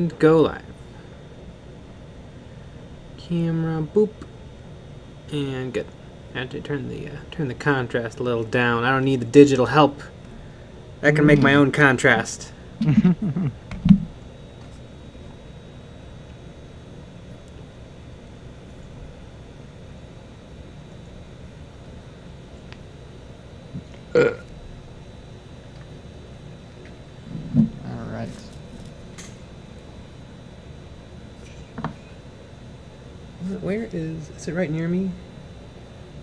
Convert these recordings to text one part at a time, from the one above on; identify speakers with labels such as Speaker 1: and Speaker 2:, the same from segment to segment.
Speaker 1: And go live. Camera, boop, and good. I have to turn the contrast a little down. I don't need the digital help. I can make my own contrast.
Speaker 2: All right.
Speaker 1: Where is it right near me?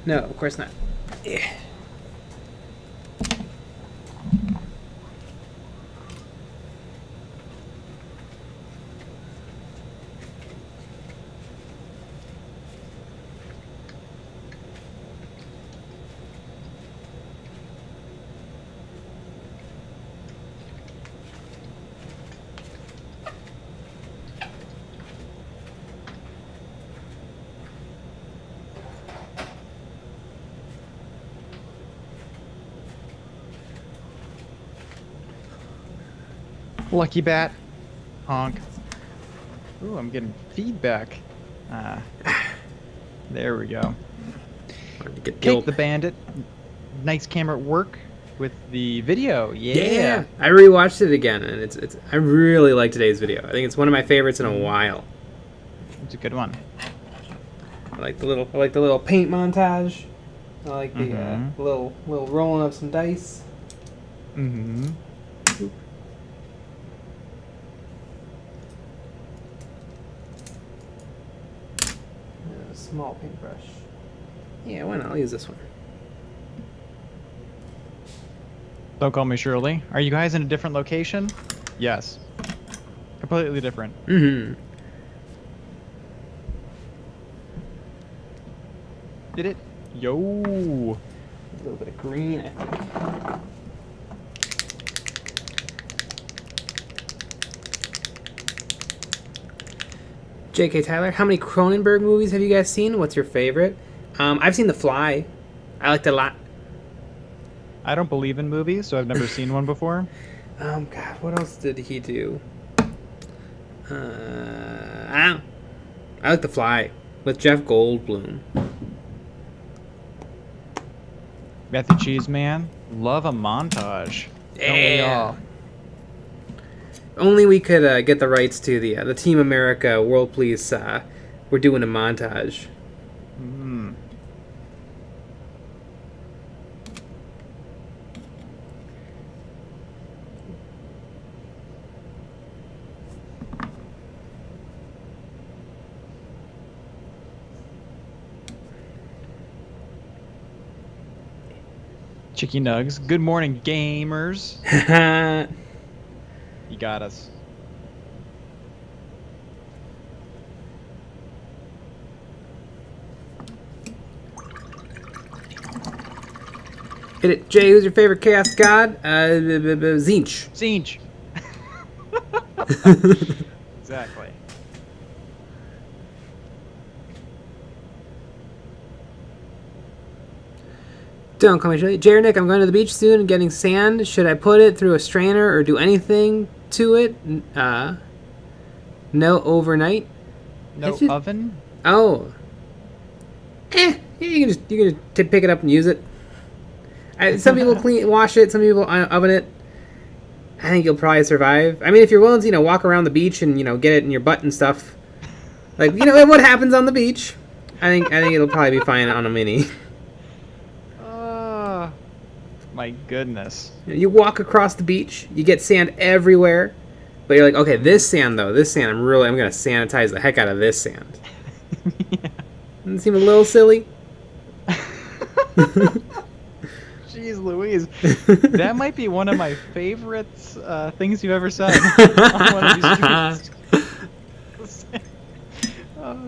Speaker 1: No, of course not. Yeah.
Speaker 2: Lucky bat. Honk. Ooh, I'm getting feedback. There we go. Cake the Bandit. Nice camera work with the video. Yeah.
Speaker 1: I rewatched it again, and it's. I really like today's video. I think it's one of my favorites in a while.
Speaker 2: It's a good one.
Speaker 1: I like the little paint montage. I like the little rolling of some dice.
Speaker 2: Mm-hmm.
Speaker 1: Small paintbrush. Yeah, why not? I'll use this one.
Speaker 2: Don't call me Shirley. Are you guys in a different location? Yes. Completely different.
Speaker 1: Mm-hmm.
Speaker 2: Did it? Yo.
Speaker 1: A little bit of green, I think. J.K. Tyler, how many Cronenberg movies have you guys seen? What's your favorite? I've seen The Fly. I liked it a lot.
Speaker 2: I don't believe in movies, so I've never seen one before.
Speaker 1: God, what else did he do? I don't know. I like The Fly with Jeff Goldblum.
Speaker 2: Matthew Cheeseman, love a montage.
Speaker 1: Yeah. Only we could get the rights to the Team America World Police. We're doing a montage.
Speaker 2: Mm. Chicky Nugs. Good morning, gamers. You got us.
Speaker 1: Hit it. Jay, who's your favorite chaos god? Zinch.
Speaker 2: Zinch. Exactly.
Speaker 1: Don't call me Shirley. Jay or Nick, I'm going to the beach soon and getting sand. Should I put it through a strainer or do anything to it? No overnight.
Speaker 2: No oven.
Speaker 1: Oh. You can just pick it up and use it. Some people wash it. Some people oven it. I think you'll probably survive. I mean, if you're willing to, walk around the beach and get it in your butt and stuff, like what happens on the beach. I think it'll probably be fine on a mini.
Speaker 2: My goodness.
Speaker 1: You walk across the beach, you get sand everywhere, but you're like, okay, this sand I'm gonna sanitize the heck out of this sand.
Speaker 2: Yeah.
Speaker 1: Doesn't it seem a little silly?
Speaker 2: Jeez Louise. That might be one of my favorite things you've ever said on one of these streams. Oh,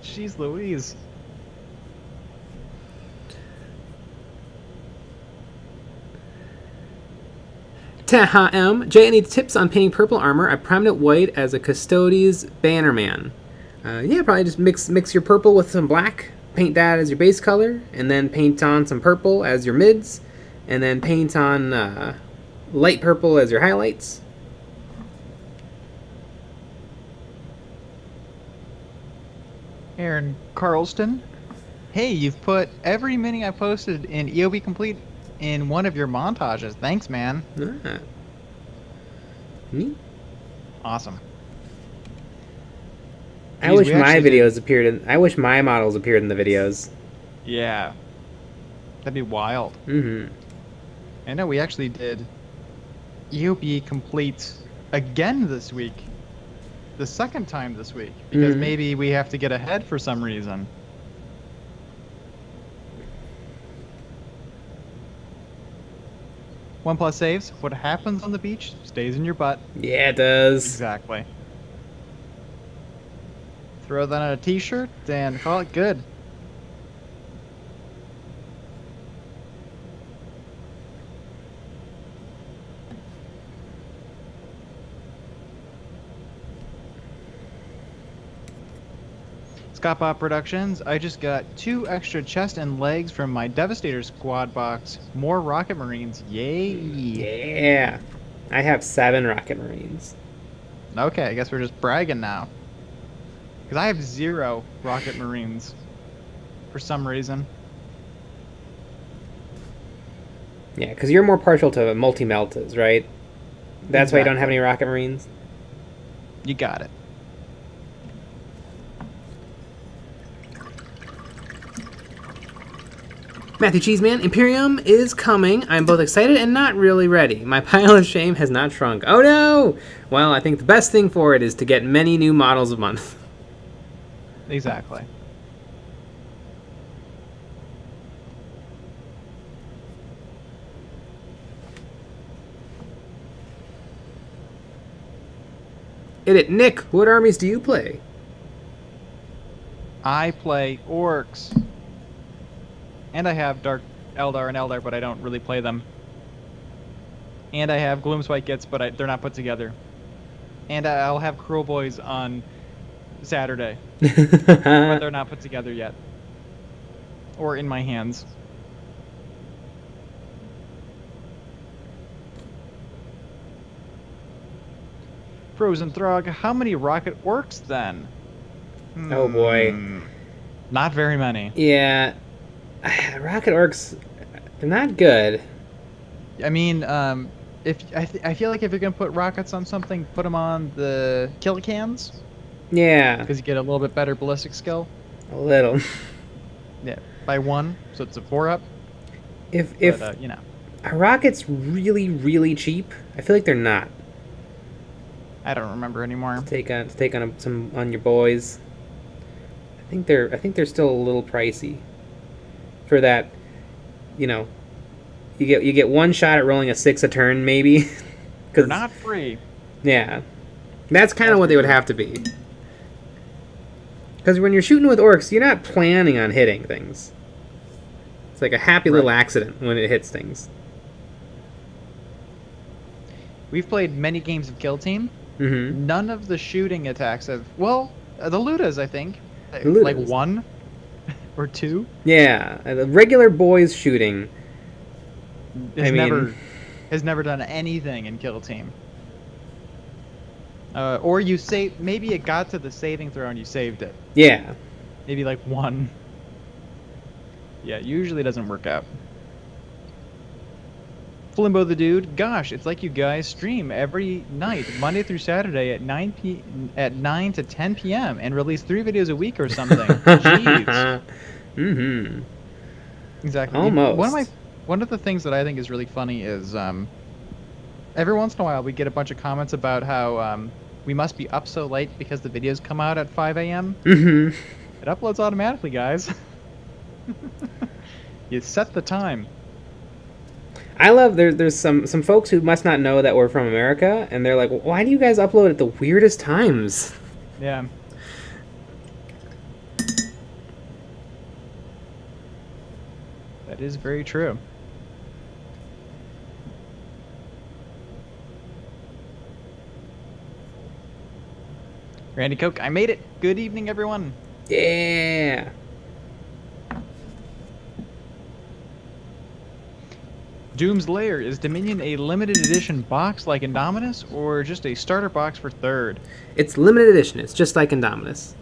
Speaker 2: jeez Louise.
Speaker 1: Taha M. Jay, any tips on painting purple armor? I primed it white as a Custodes Bannerman. Yeah, probably just mix your purple with some black, paint that as your base color, and then paint on some purple as your mids, and then paint on light purple as your highlights.
Speaker 2: Aaron Carlston. Hey, you've put every mini I posted in EOB Complete in one of your montages. Thanks, man.
Speaker 1: Ah. Neat.
Speaker 2: Awesome.
Speaker 1: I
Speaker 2: Geez,
Speaker 1: wish
Speaker 2: we
Speaker 1: my
Speaker 2: actually
Speaker 1: videos appeared in. I wish my models appeared in the videos.
Speaker 2: Yeah. That'd be wild.
Speaker 1: Mm-hmm.
Speaker 2: I know we actually did EOB Complete again this week. The second time this week. Because
Speaker 1: Mhm.
Speaker 2: maybe we have to get ahead for some reason. One plus saves. What happens on the beach stays in your butt.
Speaker 1: Yeah, it does.
Speaker 2: Exactly. Throw that on a t-shirt and call it good. Scott Bob Productions, I just got 2 extra chest and legs from my Devastator squad box. More Rocket Marines. Yay!
Speaker 1: Yeah. I have 7 Rocket Marines.
Speaker 2: Okay, I guess we're just bragging now. Because I have 0 Rocket Marines. For some reason.
Speaker 1: Yeah, because you're more partial to multi-meltas, right? That's why you don't have
Speaker 2: Exactly.
Speaker 1: any Rocket Marines?
Speaker 2: You got it.
Speaker 1: Matthew Cheeseman, Imperium is coming. I'm both excited and not really ready. My pile of shame has not shrunk. Oh no! Well, I think the best thing for it is to get many new models a month.
Speaker 2: Exactly.
Speaker 1: Nick, what armies do you play?
Speaker 2: I play orcs. And I have Dark Eldar and Eldar, but I don't really play them. And I have Gloomspike Gits, but they're not put together. And I'll have Cruel Boys on Saturday, but they're not put together yet. Or in my hands. Frozen Throg, how many rocket orcs then?
Speaker 1: Oh boy.
Speaker 2: Not very many.
Speaker 1: Yeah. Rocket Orcs, they're not good.
Speaker 2: I mean, I feel like if you're gonna put rockets on something, put them on the Killicans,
Speaker 1: Yeah.
Speaker 2: because you get a little bit better ballistic skill.
Speaker 1: A little.
Speaker 2: Yeah, by 1, so it's a 4-up.
Speaker 1: If
Speaker 2: You know,
Speaker 1: a rocket's really, really cheap, I feel like they're not.
Speaker 2: I don't remember anymore.
Speaker 1: Take on some on your boys. I think they're still a little pricey. For that, you know, you get one shot at rolling a 6 a turn, maybe.
Speaker 2: They're not free.
Speaker 1: Yeah, that's kind of what they would have to be. Because when you're shooting with orcs, you're not planning on hitting things. It's like a happy little accident when it hits things.
Speaker 2: We've played many games of Kill Team.
Speaker 1: Mm-hmm.
Speaker 2: None of the shooting attacks have. Well, the Ludas, I think.
Speaker 1: The Ludas.
Speaker 2: Like 1 or 2.
Speaker 1: Yeah, the regular boys shooting.
Speaker 2: Has never done anything in Kill Team. Or you save. Maybe it got to the saving throw and you saved it.
Speaker 1: Yeah.
Speaker 2: Maybe like 1. Yeah, it usually doesn't work out. Flimbo the Dude, gosh, it's like you guys stream every night, Monday through Saturday at 9 to 10 p.m. and release 3 videos a week or something. Jeez.
Speaker 1: Mm-hmm.
Speaker 2: Exactly.
Speaker 1: Almost.
Speaker 2: One of the things that I think is really funny is every once in a while we get a bunch of comments about how we must be up so late because the videos come out at 5 a.m.
Speaker 1: Mm-hmm.
Speaker 2: It uploads automatically, guys. You set the time.
Speaker 1: I love there's some folks who must not know that we're from America, and they're like, why do you guys upload at the weirdest times?
Speaker 2: Yeah. That is very true. Randy Coke, I made it. Good evening, everyone.
Speaker 1: Yeah.
Speaker 2: Doom's Lair, is Dominion a limited edition box like Indominus, or just a starter box for 3rd?
Speaker 1: It's limited edition. It's just like Indominus.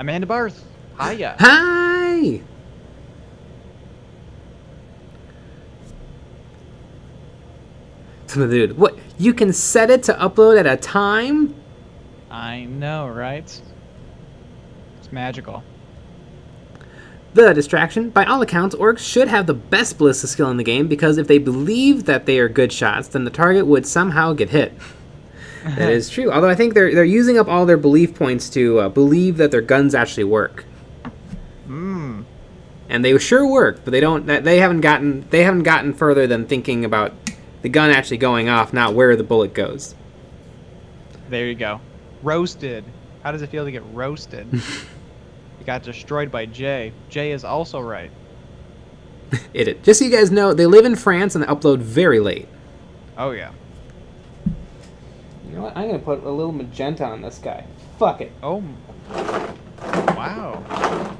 Speaker 2: Amanda Barth. Hiya.
Speaker 1: Hi! Dude, what? You can set it to upload at a time?
Speaker 2: I know, right? It's magical.
Speaker 1: The distraction. By all accounts, orcs should have the best ballista skill in the game because if they believe that they are good shots, then the target would somehow get hit. That is true. Although I think they're using up all their belief points to believe that their guns actually work.
Speaker 2: Hmm.
Speaker 1: And they sure work, but they haven't gotten further than thinking about the gun actually going off, not where the bullet goes.
Speaker 2: There you go. Roasted. How does it feel to get roasted? You got destroyed by Jay. Jay is also right.
Speaker 1: Just so you guys know, they live in France and they upload very late.
Speaker 2: Oh, yeah.
Speaker 1: You know what? I'm going to put a little magenta on this guy. Fuck it.
Speaker 2: Oh. Wow.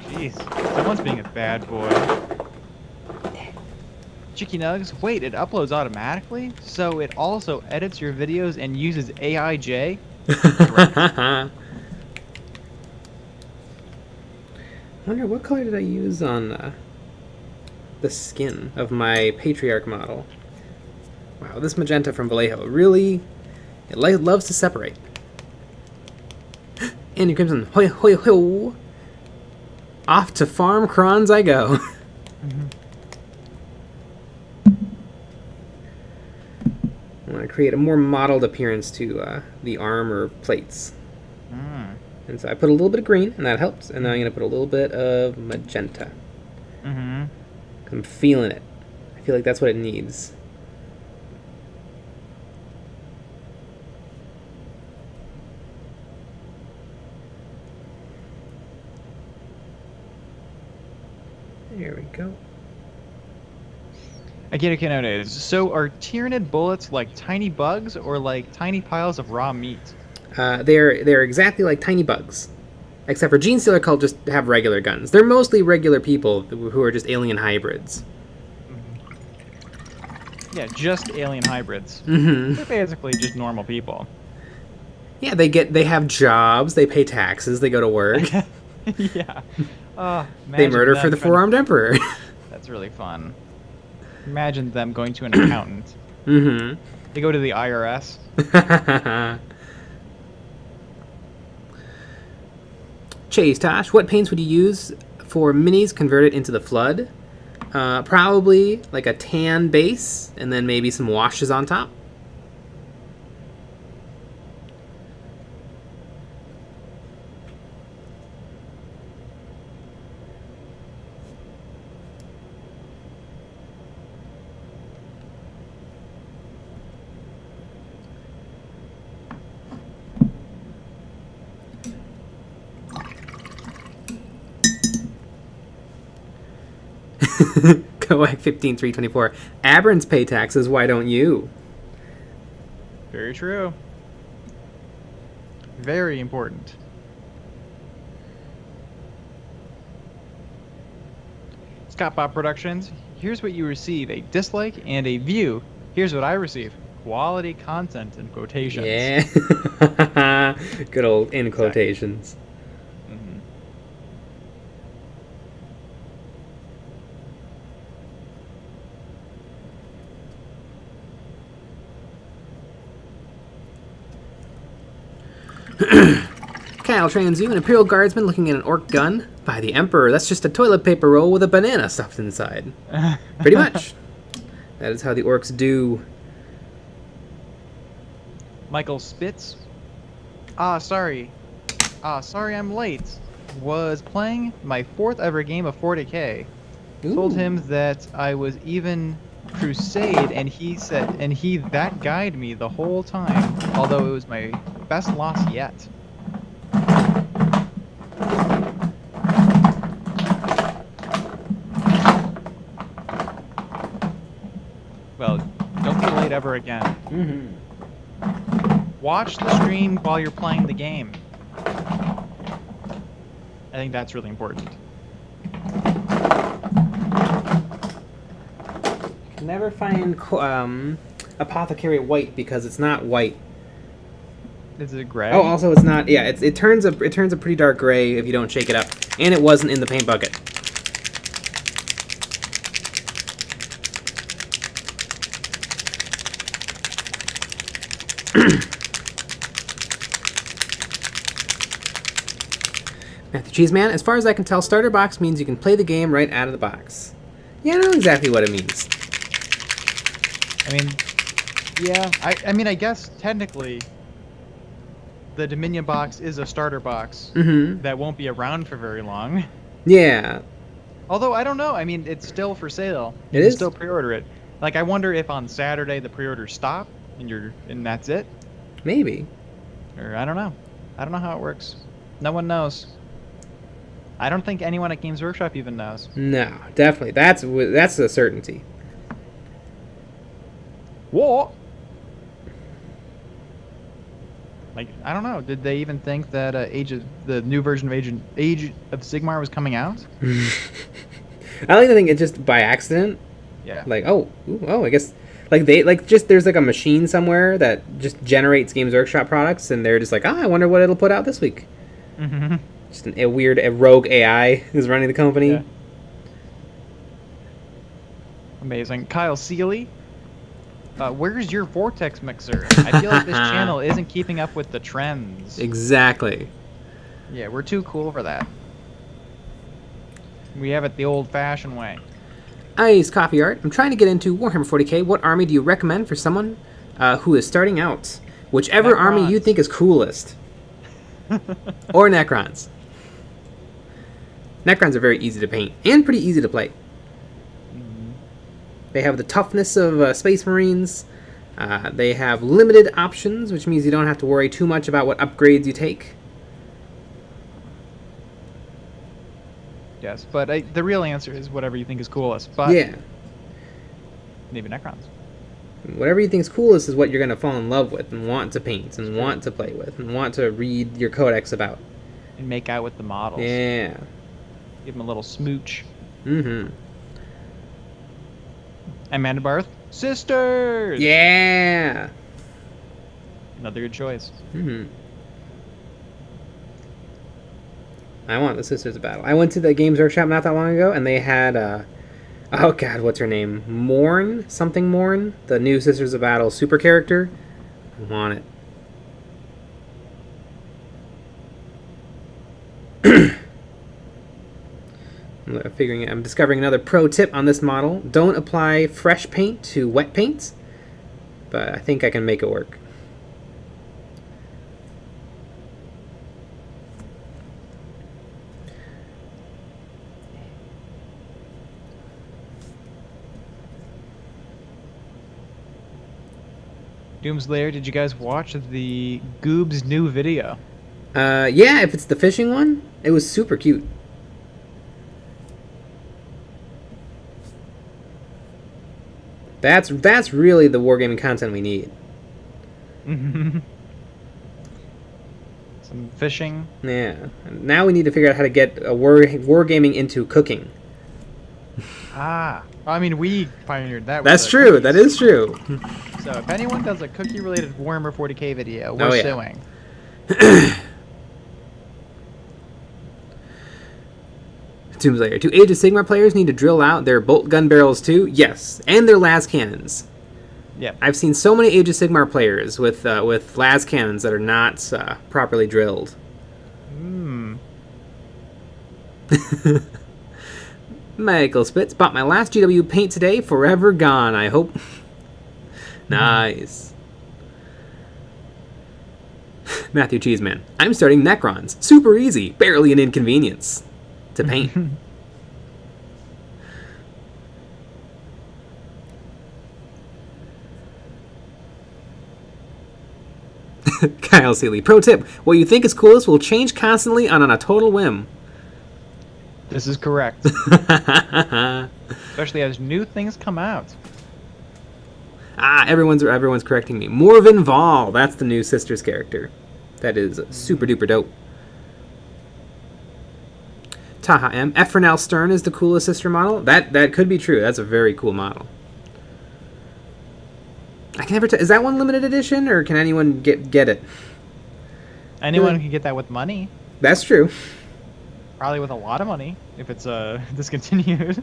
Speaker 2: Jeez. Someone's being a bad boy. Chicky Nugs, wait, it uploads automatically? So it also edits your videos and uses AIJ?
Speaker 1: I wonder what color did I use on the skin of my Patriarch model. Wow, this magenta from Vallejo really, it loves to separate. And your Crimson, hoi hoi ho! Off to farm crons I go. I want to create a more modeled appearance to the armor plates. And so I put a little bit of green, and that helps. And now I'm going to put a little bit of magenta. I'm feeling it. I feel like that's what it needs. There we go.
Speaker 2: I get it nowadays. So are Tyranid bullets like tiny bugs or like tiny piles of raw meat?
Speaker 1: They're exactly like tiny bugs. Except for Genestealer cult just have regular guns. They're mostly regular people who are just alien hybrids.
Speaker 2: Yeah, just alien hybrids.
Speaker 1: Mm-hmm.
Speaker 2: They're basically just normal people.
Speaker 1: Yeah, they have jobs, they pay taxes, they go to work.
Speaker 2: Yeah.
Speaker 1: They murder for the Four-Armed Emperor.
Speaker 2: That's really fun. Imagine them going to an accountant.
Speaker 1: Mm-hmm.
Speaker 2: They go to the IRS.
Speaker 1: Chase Tosh, what paints would you use for minis converted into the Flood? Probably like a tan base, and then maybe some washes on top. Coac 15324. Aberrants pay taxes, why don't you?
Speaker 2: Very true. Very important. Scott Bob Productions, here's what you receive: a dislike and a view. Here's what I receive: quality content in quotations.
Speaker 1: Yeah. Good old in quotations. Kyle Transu, an Imperial Guardsman looking at an orc gun. By the Emperor, that's just a toilet paper roll with a banana stuffed inside. Pretty much. That is how the orcs do.
Speaker 2: Michael Spitz. Sorry I'm late. Was playing my 4th ever game of 40k. Told him that I was even crusade, and he that guided me the whole time, although it was my best loss yet. Well, don't be late ever again. Watch the stream while you're playing the game. I think that's really important.
Speaker 1: Can never find Apothecary white because it's not white.
Speaker 2: Is it gray?
Speaker 1: Oh, also it's not. Yeah, it turns a pretty dark gray if you don't shake it up, and it wasn't in the paint bucket. Matthew Cheeseman, as far as I can tell, starter box means you can play the game right out of the box. Yeah, I don't know exactly what it means.
Speaker 2: I mean, yeah. I mean, I guess technically, the Dominion box is a starter box that won't be around for very long.
Speaker 1: Yeah.
Speaker 2: Although I don't know. I mean, it's still for sale. You
Speaker 1: It
Speaker 2: can
Speaker 1: is?
Speaker 2: still pre-order it. Like, I wonder if on Saturday the pre-orders stop and that's it.
Speaker 1: Maybe.
Speaker 2: Or I don't know. I don't know how it works. No one knows. I don't think anyone at Games Workshop even knows.
Speaker 1: No, definitely. That's a certainty.
Speaker 2: What? Like, I don't know. Did they even think that the new version of Age of Sigmar was coming out?
Speaker 1: I don't even think it's just by accident.
Speaker 2: Yeah.
Speaker 1: Like, I guess there's like a machine somewhere that just generates Games Workshop products, and they're just like, I wonder what it'll put out this week.
Speaker 2: Mm-hmm.
Speaker 1: Just a rogue AI is running the company.
Speaker 2: Yeah. Amazing. Kyle Seeley, where's your Vortex mixer? I feel like this channel isn't keeping up with the trends.
Speaker 1: Exactly.
Speaker 2: Yeah, we're too cool for that. We have it the old-fashioned way.
Speaker 1: Ice Coffee Art. I'm trying to get into Warhammer 40k. What army do you recommend for someone who is starting out? Whichever army you think is coolest. Or Necrons. Necrons are very easy to paint and pretty easy to play.
Speaker 2: Mm-hmm.
Speaker 1: They have the toughness of Space Marines. They have limited options, which means you don't have to worry too much about what upgrades you take.
Speaker 2: Yes, but the real answer is whatever you think is coolest. But
Speaker 1: Yeah.
Speaker 2: maybe Necrons.
Speaker 1: Whatever you think is coolest is what you're going to fall in love with and want to paint and want to play with and want to read your codex about.
Speaker 2: And make out with the models.
Speaker 1: Yeah.
Speaker 2: Give them a little smooch.
Speaker 1: Mm-hmm.
Speaker 2: Amanda Barth, Sisters!
Speaker 1: Yeah.
Speaker 2: Another good choice.
Speaker 1: Mm-hmm. I want the Sisters of Battle. I went to the Games Workshop not that long ago, and they had, oh god, what's her name? Morn? Something Morn? The new Sisters of Battle super character. I want it. I'm discovering another pro tip on this model. Don't apply fresh paint to wet paint, but I think I can make it work.
Speaker 2: Doomslayer, did you guys watch the Goob's new video?
Speaker 1: Yeah, if it's the fishing one, it was super cute. That's really the wargaming content we need.
Speaker 2: Some fishing.
Speaker 1: Yeah. Now we need to figure out how to get wargaming into cooking.
Speaker 2: Ah. I mean, we pioneered that.
Speaker 1: That's
Speaker 2: with
Speaker 1: true.
Speaker 2: cookies.
Speaker 1: That is true.
Speaker 2: So if anyone does a cookie-related Warhammer 40k video, we're suing.
Speaker 1: Doomslayer. Do Age of Sigmar players need to drill out their bolt gun barrels too? Yes, and their las cannons.
Speaker 2: Yeah.
Speaker 1: I've seen so many Age of Sigmar players with las cannons that are not properly drilled. Michael Spitz bought my last GW paint today. Forever gone, I hope. Nice. Matthew Cheeseman. I'm starting Necrons. Super easy. Barely an inconvenience to paint. Kyle Seeley. Pro tip. What you think is coolest will change constantly on a total whim.
Speaker 2: This is correct. Especially as new things come out.
Speaker 1: Ah, everyone's correcting me. Morven Vol. That's the new Sisters character. That is super duper dope. Taha M. Ephranel Stern is the coolest sister model. That could be true. That's a very cool model. I can never tell. Is that one limited edition, or can anyone get it?
Speaker 2: Anyone can get that with money.
Speaker 1: That's true.
Speaker 2: Probably with a lot of money if it's discontinued.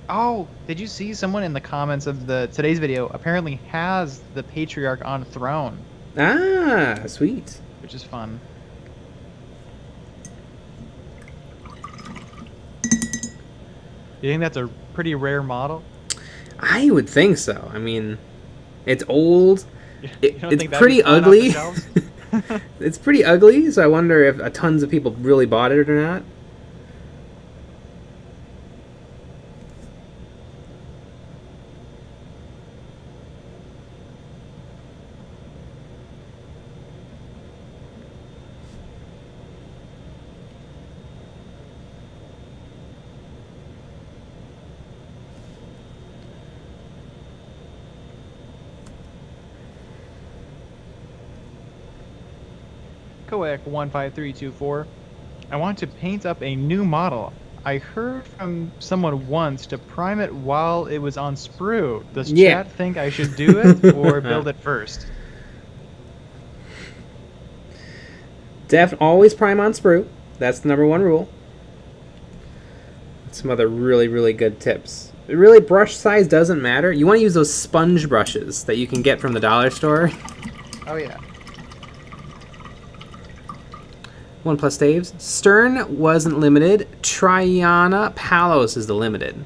Speaker 2: Oh, did you see someone in the comments of today's video apparently has the Patriarch on throne?
Speaker 1: Ah, sweet.
Speaker 2: Which is fun. You think that's a pretty rare model?
Speaker 1: I would think so. I mean, it's old.
Speaker 2: You don't
Speaker 1: It's
Speaker 2: think that'd
Speaker 1: pretty
Speaker 2: be flying off the
Speaker 1: ugly.
Speaker 2: shelves?
Speaker 1: It's pretty ugly, so I wonder if tons of people really bought it or not.
Speaker 2: Coec15324. I want to paint up a new model. I heard from someone once to prime it while it was on sprue. Does chat think I should do it or build it first?
Speaker 1: Always prime on sprue. That's the #1 rule. Some other really, really good tips. Really, brush size doesn't matter. You want to use those sponge brushes that you can get from the dollar store.
Speaker 2: Oh yeah.
Speaker 1: 1+ staves. Stern wasn't limited. Triana Palos is the limited.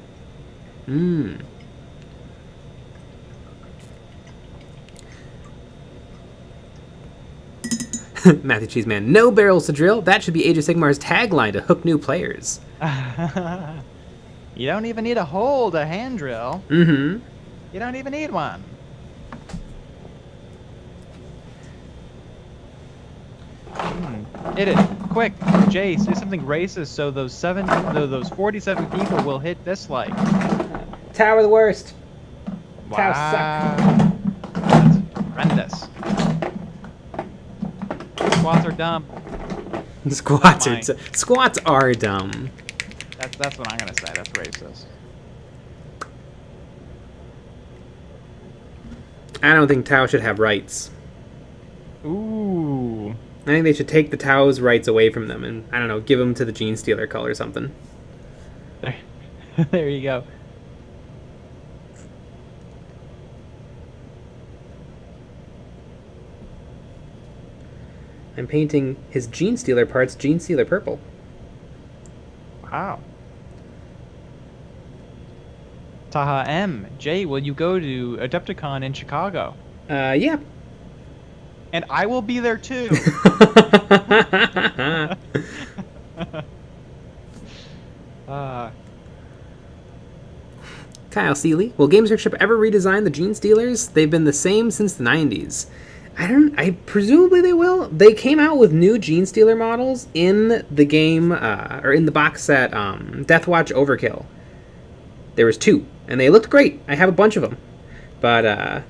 Speaker 1: Matthew Cheeseman. No barrels to drill. That should be Age of Sigmar's tagline to hook new players.
Speaker 2: You don't even need to hold a hand drill.
Speaker 1: Mm-hmm.
Speaker 2: You don't even need one. Hit it. Quick. Jay, say something racist so those 47 people will hit dislike.
Speaker 1: Tower the worst.
Speaker 2: Wow.
Speaker 1: Tower
Speaker 2: That's horrendous. Squats are dumb.
Speaker 1: suck. Squats are dumb.
Speaker 2: That's what I'm gonna say. That's racist.
Speaker 1: I don't think Tau should have rights.
Speaker 2: Ooh.
Speaker 1: I think they should take the Tau's rights away from them and, I don't know, give them to the Genestealer cult or something.
Speaker 2: There you go.
Speaker 1: I'm painting his Genestealer parts Genestealer purple.
Speaker 2: Wow. Taha M. Jay, will you go to Adepticon in Chicago?
Speaker 1: Yeah.
Speaker 2: And I will be there too.
Speaker 1: Kyle Seeley. Will Games Workshop ever redesign the Genestealers? They've been the same since the 90s. I presumably they will. They came out with new Genestealer models in the game, or in the box set, Deathwatch Overkill. There was 2, and they looked great. I have a bunch of them. But,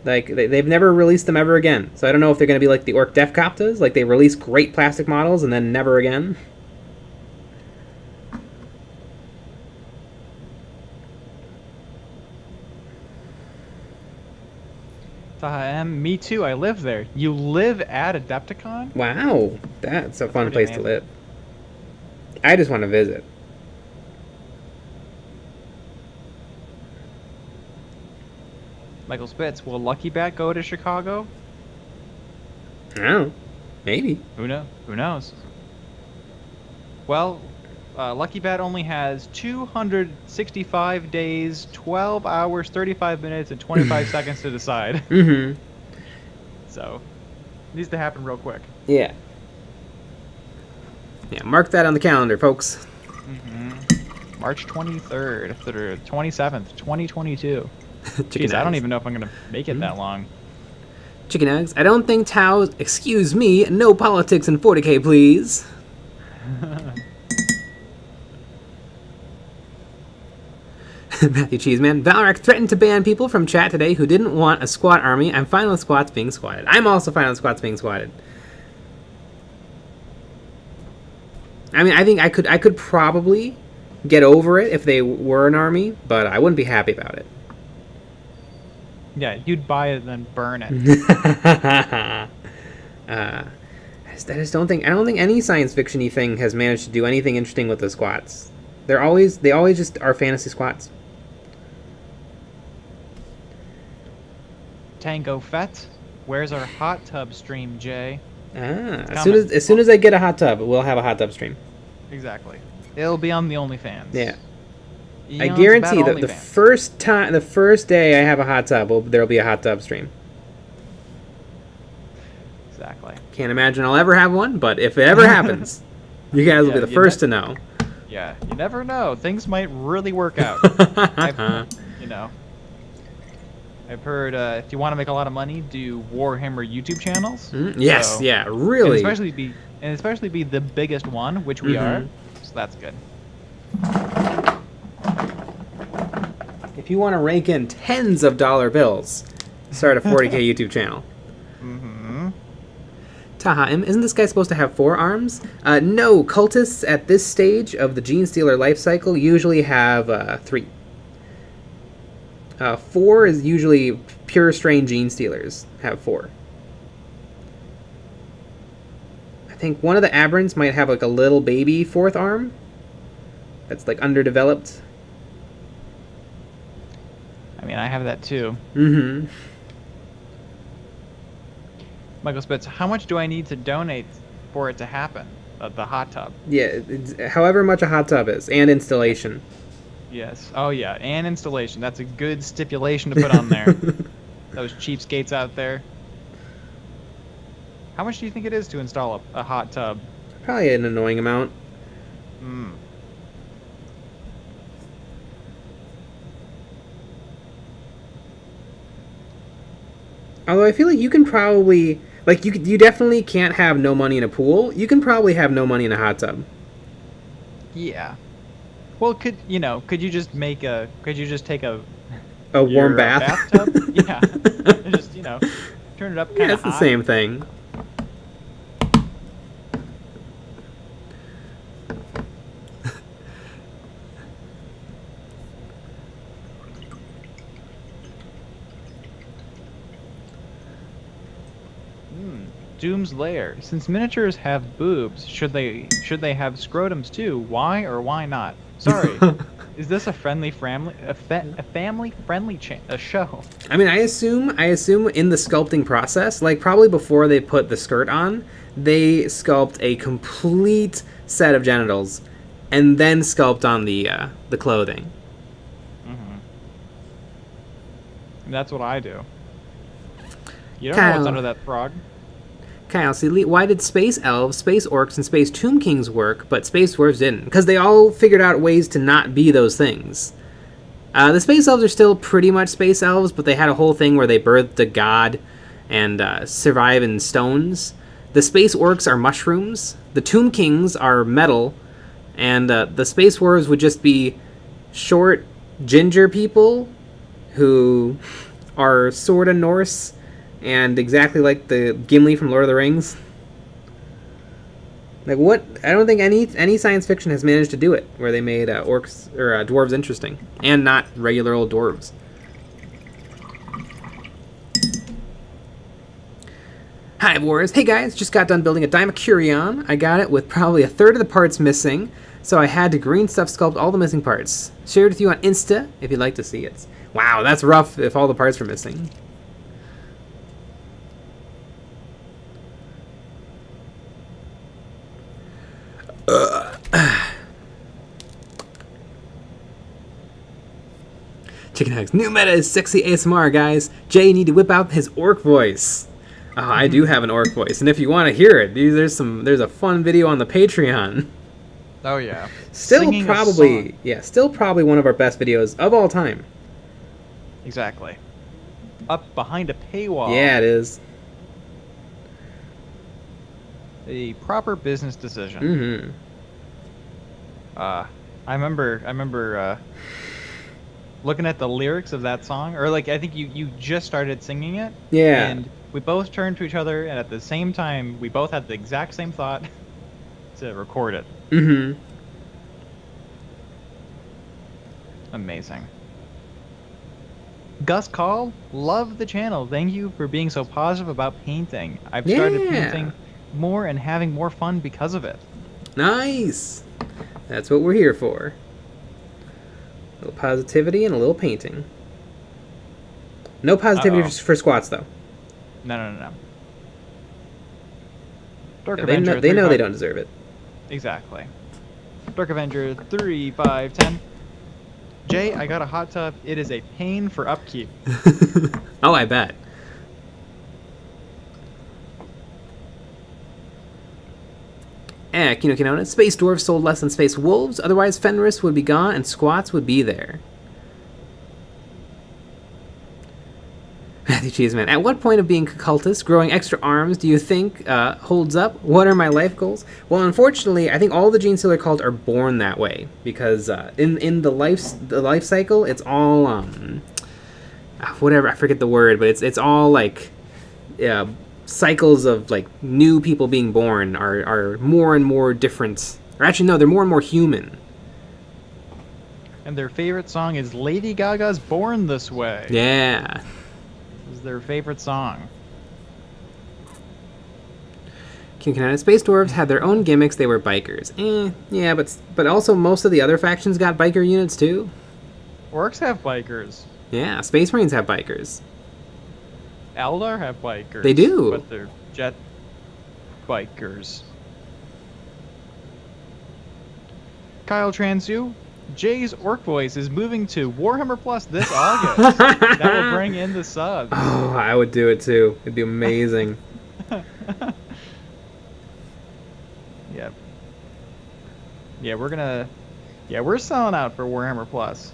Speaker 1: like, they've never released them ever again. So I don't know if they're going to be like the Orc Def Coptas. Like, they release great plastic models and then never again.
Speaker 2: Taha M. Me too. I live there. You live at Adepticon?
Speaker 1: Wow. That's a fun
Speaker 2: pretty
Speaker 1: place to live. I just want to visit.
Speaker 2: Michael Spitz, will Lucky Bat go to Chicago?
Speaker 1: I don't know. Maybe.
Speaker 2: Who knows? Who knows? Well, Lucky Bat only has 265 days, 12 hours, 35 minutes, and 25 seconds to decide.
Speaker 1: Mm-hmm.
Speaker 2: So, it needs to happen real quick.
Speaker 1: Yeah. Yeah, mark that on the calendar, folks.
Speaker 2: Mm-hmm. March 23rd through 27th, 2022. Jeez, I don't even know if I'm going to make it that long.
Speaker 1: Chicken eggs. I don't think Tau's... Excuse me, no politics in 40k, please. Matthew Cheeseman. Valrak threatened to ban people from chat today who didn't want a squat army. I'm fine with squats being squatted. I'm also fine with squats being squatted. I mean, I think I could probably get over it if they were an army, but I wouldn't be happy about it.
Speaker 2: Yeah, you'd buy it and then burn it.
Speaker 1: I just don't think any science fiction-y thing has managed to do anything interesting with the squats. They always just are fantasy squats.
Speaker 2: Tango Fett, where's our hot tub stream, Jay?
Speaker 1: As soon as I get a hot tub, we'll have a hot tub stream.
Speaker 2: Exactly. It'll be on the OnlyFans.
Speaker 1: Yeah. I guarantee that the first day I have a hot tub, there'll be a hot tub stream.
Speaker 2: Exactly.
Speaker 1: Can't imagine I'll ever have one, but if it ever happens, you guys will be the first to know.
Speaker 2: Yeah, you never know. Things might really work out. I've heard if you want to make a lot of money, do Warhammer YouTube channels.
Speaker 1: Yes, yeah, really.
Speaker 2: And especially be the biggest one, which we are. So that's good.
Speaker 1: If you want to rake in tens of dollar bills, start a 40k YouTube channel. Taha, isn't this guy supposed to have 4 arms? No, cultists at this stage of the Genestealer life cycle usually have 3. 4 is usually pure strain Genestealers have 4. I think one of the aberrants might have like a little baby 4th arm that's like underdeveloped.
Speaker 2: I mean, I have that too. Michael Spitz, how much do I need to donate for it to happen? The hot tub.
Speaker 1: Yeah, however much a hot tub is, and installation.
Speaker 2: Yes. Oh, yeah, and installation. That's a good stipulation to put on there. Those cheapskates out there. How much do you think it is to install a hot tub?
Speaker 1: Probably an annoying amount. Although I feel like you can probably... Like, you definitely can't have no money in a pool. You can probably have no money in a hot tub.
Speaker 2: Yeah. Well, could you just take a
Speaker 1: warm bath?
Speaker 2: Bathtub? Yeah. And just, turn it up kind of
Speaker 1: it's the same thing.
Speaker 2: Doom's Lair. Since miniatures have boobs, should they have scrotums too? Why or why not? Sorry, is this a family friendly show?
Speaker 1: I mean, I assume in the sculpting process, like probably before they put the skirt on, they sculpt a complete set of genitals, and then sculpt on the clothing.
Speaker 2: That's what I do. You don't know what's under that frog.
Speaker 1: Kyle, see, why did Space Elves, Space Orcs, and Space Tomb Kings work, but Space Dwarves didn't? Because they all figured out ways to not be those things. The Space Elves are still pretty much Space Elves, but they had a whole thing where they birthed a god and survive in stones. The Space Orcs are mushrooms. The Tomb Kings are metal. And the Space Dwarves would just be short, ginger people who are sort of Norse. And exactly like the Gimli from Lord of the Rings. Like what? I don't think any science fiction has managed to do it, where they made orcs or dwarves interesting, and not regular old dwarves. Hi, Wars. Hey guys, just got done building a Dimacurion. I got it with probably a third of the parts missing, so I had to green stuff sculpt all the missing parts. Shared with you on Insta if you'd like to see it. Wow, that's rough if all the parts were missing. Chicken Eggs. New meta is sexy ASMR, guys. Jay need to whip out his orc voice. Oh, I do have an orc voice, and if you want to hear it, there's a fun video on the Patreon.
Speaker 2: Oh yeah.
Speaker 1: Still probably one of our best videos of all time.
Speaker 2: Exactly. Up behind a paywall.
Speaker 1: Yeah, it is.
Speaker 2: A proper business decision. I remember looking at the lyrics of that song, or like I think you just started singing it.
Speaker 1: Yeah.
Speaker 2: And we both turned to each other, and at the same time, we both had the exact same thought to record it. Amazing. Gus Call, love the channel. Thank you for being so positive about painting. I've started painting more and having more fun because of it.
Speaker 1: Nice. That's what we're here for. A little positivity and a little painting. No positivity for squats, though.
Speaker 2: No. Dark
Speaker 1: Yeah,
Speaker 2: Avenger.
Speaker 1: they know they don't deserve it.
Speaker 2: Exactly. Dark Avenger 3, 5, 10. Jay, I got a hot tub. It is a pain for upkeep.
Speaker 1: Oh, I bet. Kinona. Space dwarves sold less than space wolves. Otherwise, Fenris would be gone and squats would be there. Matthew Cheeseman. At what point of being a cultist, growing extra arms do you think holds up? What are my life goals? Well, unfortunately, I think all the Genestealer cult are born that way because in the life cycle, it's all whatever, I forget the word, but it's all like cycles of like new people being born are more and more different. Or actually, no, they're more and more human.
Speaker 2: And their favorite song is Lady Gaga's "Born This Way."
Speaker 1: Yeah.
Speaker 2: Is their favorite song.
Speaker 1: King Canada Space Dwarves had their own gimmicks. They were bikers. Yeah, but also most of the other factions got biker units too.
Speaker 2: Orcs have bikers.
Speaker 1: Yeah, Space Marines have bikers.
Speaker 2: Eldar have bikers.
Speaker 1: They do.
Speaker 2: But they're jet bikers. Kyle Transu, Jay's orc voice is moving to Warhammer Plus this August. That will bring in the subs.
Speaker 1: Oh, I would do it too. It'd be amazing.
Speaker 2: Yep. Yeah, we're selling out for Warhammer Plus.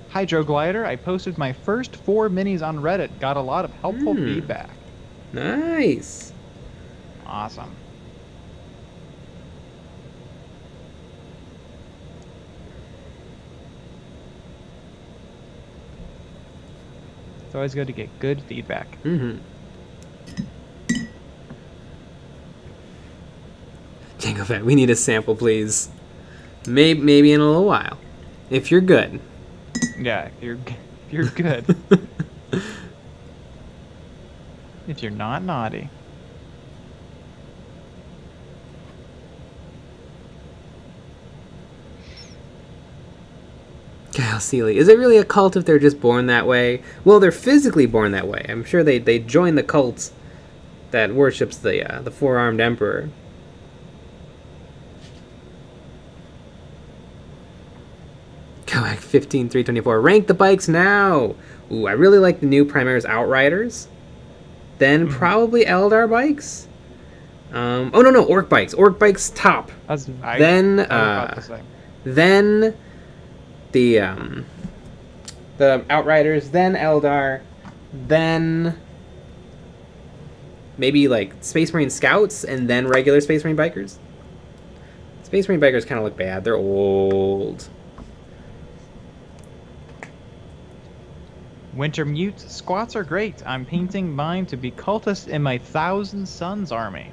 Speaker 2: Hydro Glider, I posted my first 4 minis on Reddit. Got a lot of helpful feedback.
Speaker 1: Nice.
Speaker 2: Awesome. It's always good to get good feedback.
Speaker 1: Mm-hmm. Jango Fett, we need a sample, please. Maybe in a little while. If you're good.
Speaker 2: Yeah, if you're good. If you're not naughty.
Speaker 1: Kyle Seeley, is it really a cult if they're just born that way? Well, they're physically born that way. I'm sure they join the cult that worships the four-armed emperor. Koak 15324. Rank the bikes now. Ooh, I really like the new Primaris Outriders. Then probably Eldar bikes. Oh no, Orc bikes. Orc bikes top. Then the Outriders, then Eldar, then maybe like Space Marine Scouts, and then regular Space Marine Bikers. Space Marine Bikers kind of look bad. They're old.
Speaker 2: Winter Mute, squats are great. I'm painting mine to be cultist in my 1,000 Suns army.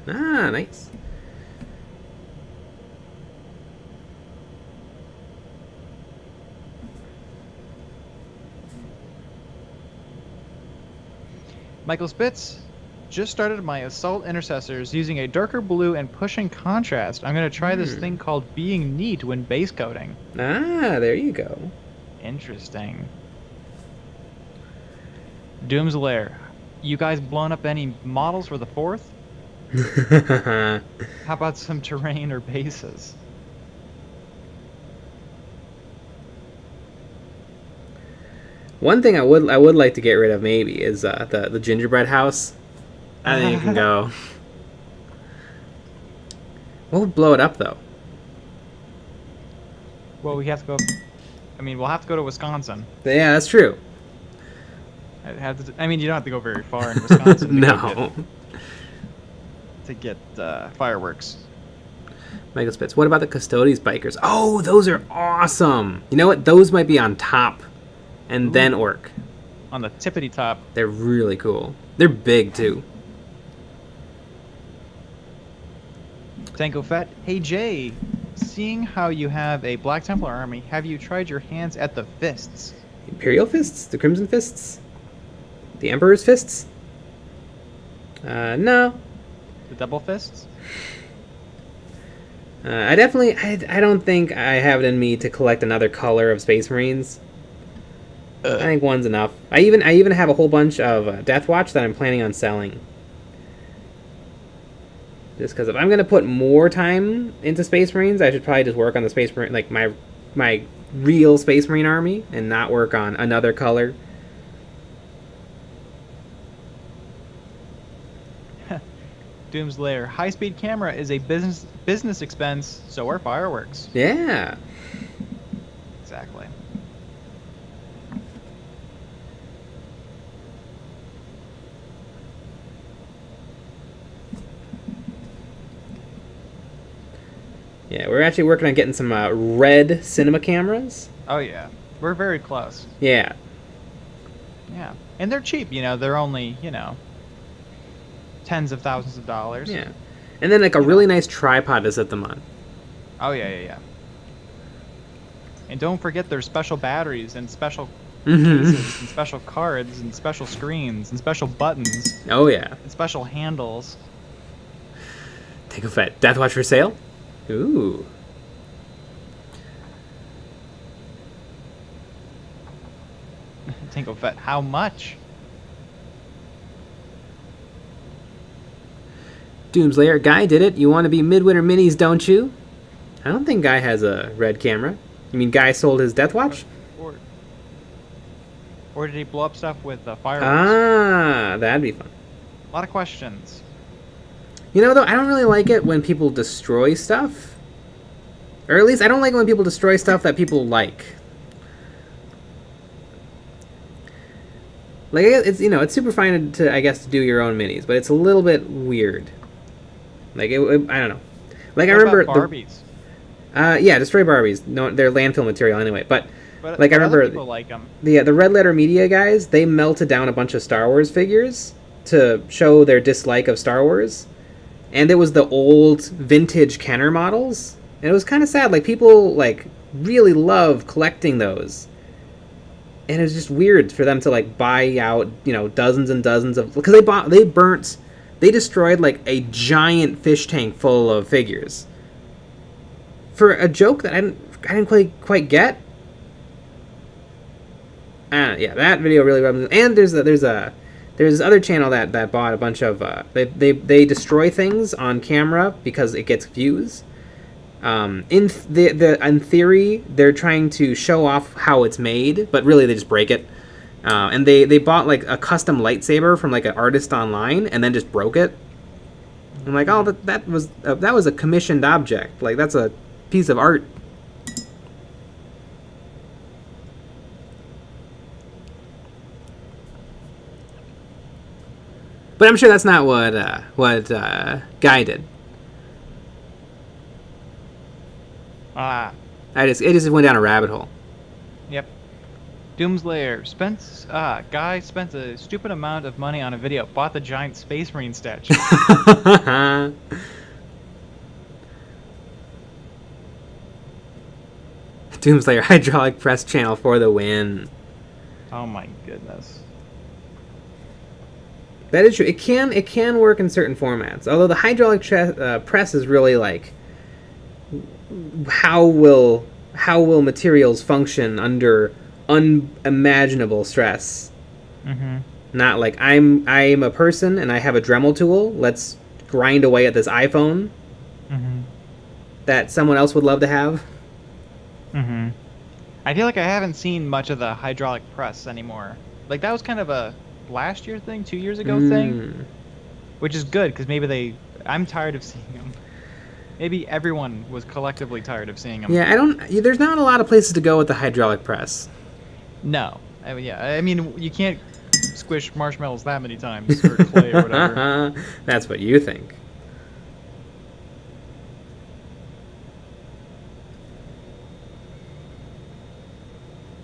Speaker 1: Ah, nice.
Speaker 2: Michael Spitz, just started my Assault Intercessors using a darker blue and pushing contrast. I'm going to try this thing called Being Neat when base coating.
Speaker 1: Ah, there you go.
Speaker 2: Interesting. Doom's Lair, you guys blown up any models for the 4th? How about some terrain or bases?
Speaker 1: One thing I would like to get rid of maybe is the gingerbread house. I think it can go. What would blow it up though?
Speaker 2: Well, we have to go. I mean, we'll have to go to Wisconsin.
Speaker 1: Yeah, that's true.
Speaker 2: I mean, you don't have to go very far in Wisconsin.
Speaker 1: No.
Speaker 2: To get fireworks.
Speaker 1: Michael Spitz. What about the Custodes bikers? Oh, those are awesome. You know what? Those might be on top, and then Orc.
Speaker 2: On the tippity top.
Speaker 1: They're really cool. They're big too.
Speaker 2: Tango Fett. Hey Jay, seeing how you have a Black Templar army, have you tried your hands at the fists?
Speaker 1: Imperial fists? The Crimson fists? The Emperor's fists? No.
Speaker 2: The double fists?
Speaker 1: I definitely, I don't think I have it in me to collect another color of Space Marines. I think one's enough. I even have a whole bunch of Death Watch that I'm planning on selling. Just because if I'm gonna put more time into Space Marines, I should probably just work on the Space Marine, like my real Space Marine army, and not work on another color.
Speaker 2: Doomslayer, high-speed camera is a business expense, so are fireworks.
Speaker 1: Yeah.
Speaker 2: Exactly.
Speaker 1: Yeah, we're actually working on getting some red cinema cameras.
Speaker 2: Oh yeah, we're very close.
Speaker 1: Yeah.
Speaker 2: Yeah, and they're cheap. You know, they're only tens of thousands of dollars.
Speaker 1: Yeah. And then like a really nice tripod to set them on.
Speaker 2: Oh yeah. And don't forget their special batteries and special
Speaker 1: Mm-hmm.
Speaker 2: cases and special cards and special screens and special buttons
Speaker 1: Oh yeah.
Speaker 2: and special handles.
Speaker 1: Take a Fett. Death Watch for sale? Ooh.
Speaker 2: Tinko Fett, how much?
Speaker 1: Doomslayer, Guy did it. You want to be Midwinter Minis, don't you? I don't think Guy has a red camera. You mean Guy sold his Death Watch?
Speaker 2: Or did he blow up stuff with fireworks?
Speaker 1: Ah, that'd be fun.
Speaker 2: A lot of questions.
Speaker 1: You know, though, I don't really like it when people destroy stuff. Or at least I don't like it when people destroy stuff that people like. Like, it's, it's super fine to, I guess, to do your own minis, but it's a little bit weird. Like, I don't know. Like, I remember
Speaker 2: Barbies.
Speaker 1: Yeah, destroy Barbies. No, they're landfill material anyway. But
Speaker 2: But
Speaker 1: like, I remember
Speaker 2: other people like them.
Speaker 1: the Red Letter Media guys, they melted down a bunch of Star Wars figures to show their dislike of Star Wars, and it was the old vintage Kenner models, and it was kind of sad. Like, people like really love collecting those, and it was just weird for them to like buy out dozens and dozens of, because they destroyed like a giant fish tank full of figures for a joke that I didn't quite get. Yeah, that video really rubbed me. And there's this other channel that bought a bunch of they destroy things on camera because it gets views. In theory, they're trying to show off how it's made, but really they just break it. And they bought like a custom lightsaber from like an artist online and then just broke it. I'm like, oh, that was a commissioned object. Like, that's a piece of art. But I'm sure that's not what Guy did. It just went down a rabbit hole.
Speaker 2: Yep. Doomslayer Guy spent a stupid amount of money on a video. Bought the giant Space Marine statue.
Speaker 1: Doomslayer hydraulic press channel for the win.
Speaker 2: Oh my goodness.
Speaker 1: That is true. It can work in certain formats. Although the hydraulic press is really like, how will materials function under unimaginable stress?
Speaker 2: Mm-hmm.
Speaker 1: Not like I'm a person and I have a Dremel tool. Let's grind away at this iPhone that someone else would love to have.
Speaker 2: Mm-hmm. I feel like I haven't seen much of the hydraulic press anymore. Like, that was kind of a last year thing, 2 years ago thing, which is good because maybe I'm tired of seeing them. Maybe everyone was collectively tired of seeing them.
Speaker 1: Yeah, there's not a lot of places to go with the hydraulic press.
Speaker 2: No. I mean, you can't squish marshmallows that many times or clay or whatever.
Speaker 1: That's what you think.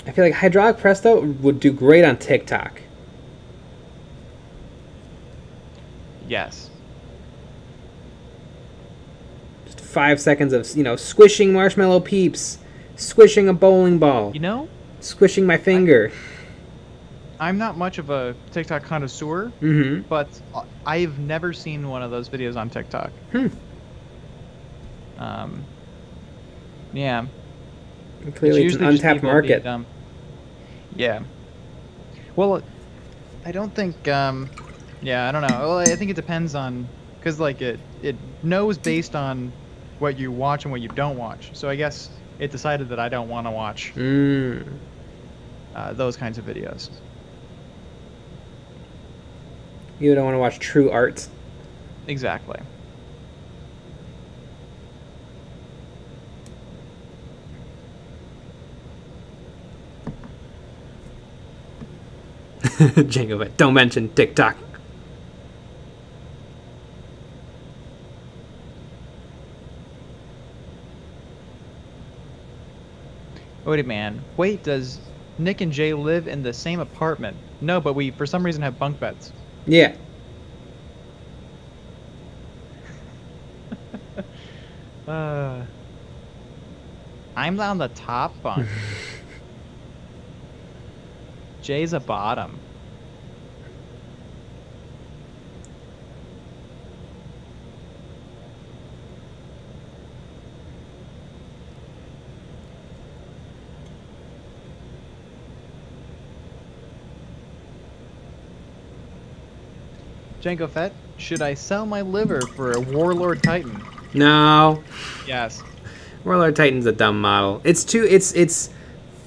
Speaker 1: I feel like hydraulic press, though, would do great on TikTok.
Speaker 2: Yes.
Speaker 1: 5 seconds of, you know, squishing marshmallow peeps, squishing a bowling ball,
Speaker 2: You know,
Speaker 1: squishing my finger.
Speaker 2: I'm not much of a TikTok connoisseur,
Speaker 1: Mm-hmm.
Speaker 2: but I've never seen one of those videos on TikTok. Yeah.
Speaker 1: Clearly, it's an
Speaker 2: usually just
Speaker 1: untapped
Speaker 2: people
Speaker 1: market.
Speaker 2: being dumb. Yeah. Well, I don't think. Yeah, I don't know. Well, I think it depends on, because like it knows based on what you watch and what you don't watch. So I guess it decided that I don't want to watch those kinds of videos.
Speaker 1: You don't want to watch true art.
Speaker 2: Exactly.
Speaker 1: Django, but don't mention TikTok.
Speaker 2: Wait, man. Wait, does Nick and Jay live in the same apartment? No, but we, for some reason, have bunk beds.
Speaker 1: Yeah.
Speaker 2: I'm on the top bunk. Jay's a bottom. Jango Fett, should I sell my liver for a Warlord Titan?
Speaker 1: No.
Speaker 2: Yes.
Speaker 1: Warlord Titan's a dumb model. It's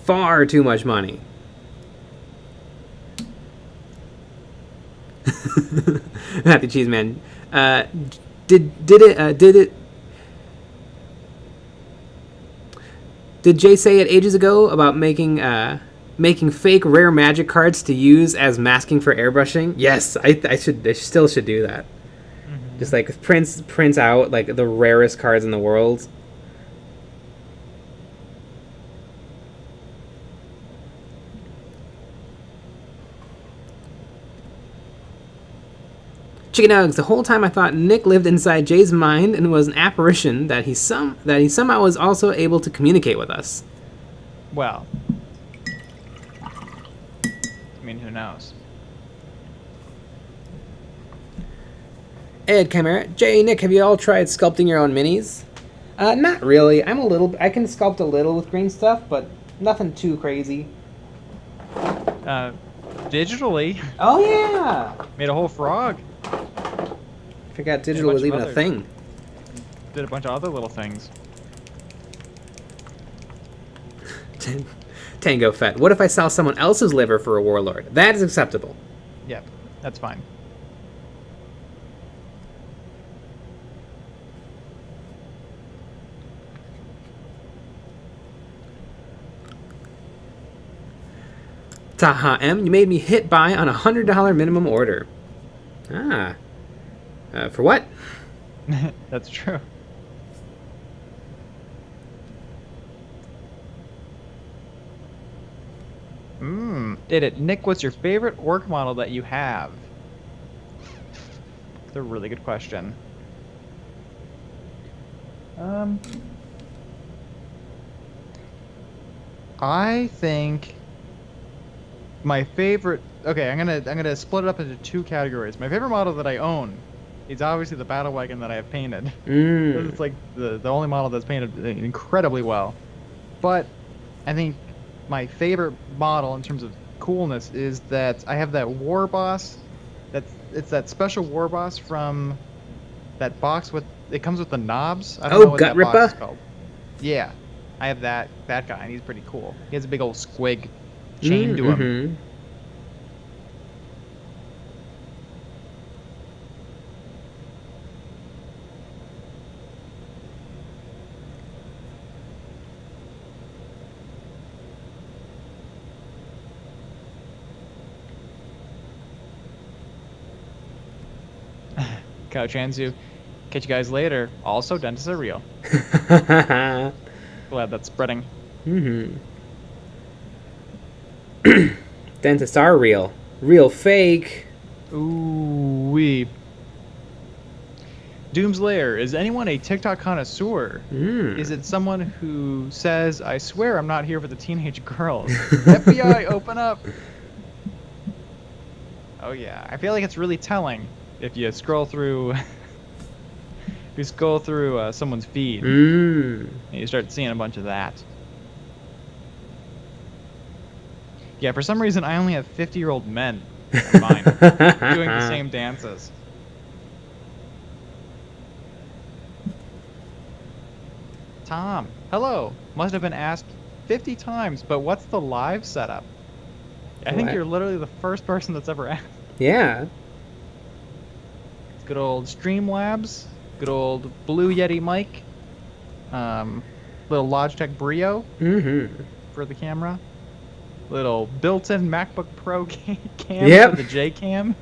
Speaker 1: far too much money. Happy Cheese Man. Did Jay say it ages ago about making fake rare magic cards to use as masking for airbrushing? Yes, I still should do that. Mm-hmm. Just like prints out like the rarest cards in the world. Chicken Nugs, the whole time I thought Nick lived inside Jay's mind and was an apparition that he somehow was also able to communicate with us.
Speaker 2: Well, I mean, who knows?
Speaker 1: Ed Chimera, Jay, Nick, have you all tried sculpting your own minis? Not really. I can sculpt a little with green stuff, but nothing too crazy.
Speaker 2: Digitally.
Speaker 1: Oh yeah.
Speaker 2: Made a whole frog.
Speaker 1: I forgot digital was even a thing.
Speaker 2: Did a bunch of other little things.
Speaker 1: Tango Fett. What if I sell someone else's liver for a warlord? That is acceptable.
Speaker 2: Yep, that's fine.
Speaker 1: Taha M, you made me hit buy on $100 minimum order. Ah. For what?
Speaker 2: That's true. Did it. Nick, what's your favorite orc model that you have? That's a really good question. I think my favorite. Okay, I'm gonna split it up into two categories. My favorite model that I own is obviously the battle wagon that I have painted. It's like the only model that's painted incredibly well. But I think my favorite model in terms of coolness is that I have that war boss. It's that special war boss from that box with it comes with the knobs. I don't know what
Speaker 1: Gut
Speaker 2: that box is
Speaker 1: Ripper?
Speaker 2: called. Yeah, I have that guy, and he's pretty cool. He has a big old squig chained to him. Couch Anzu. Catch you guys later. Also, dentists are real. Glad that's spreading.
Speaker 1: Dentists are real. Real fake.
Speaker 2: Ooh wee. Doomslayer, is anyone a TikTok connoisseur? Is it someone who says, I swear I'm not here for the teenage girls? FBI, open up! Oh yeah, I feel like it's really telling if you scroll through someone's feed and you start seeing a bunch of that. Yeah, for some reason I only have 50-year-old men in mine doing the same dances. Tom, hello. Must have been asked 50 times, but what's the live setup? I think you're literally the first person that's ever asked.
Speaker 1: Yeah.
Speaker 2: Good old Streamlabs, good old Blue Yeti mic, little Logitech Brio for the camera, little built-in MacBook Pro cam for the J cam.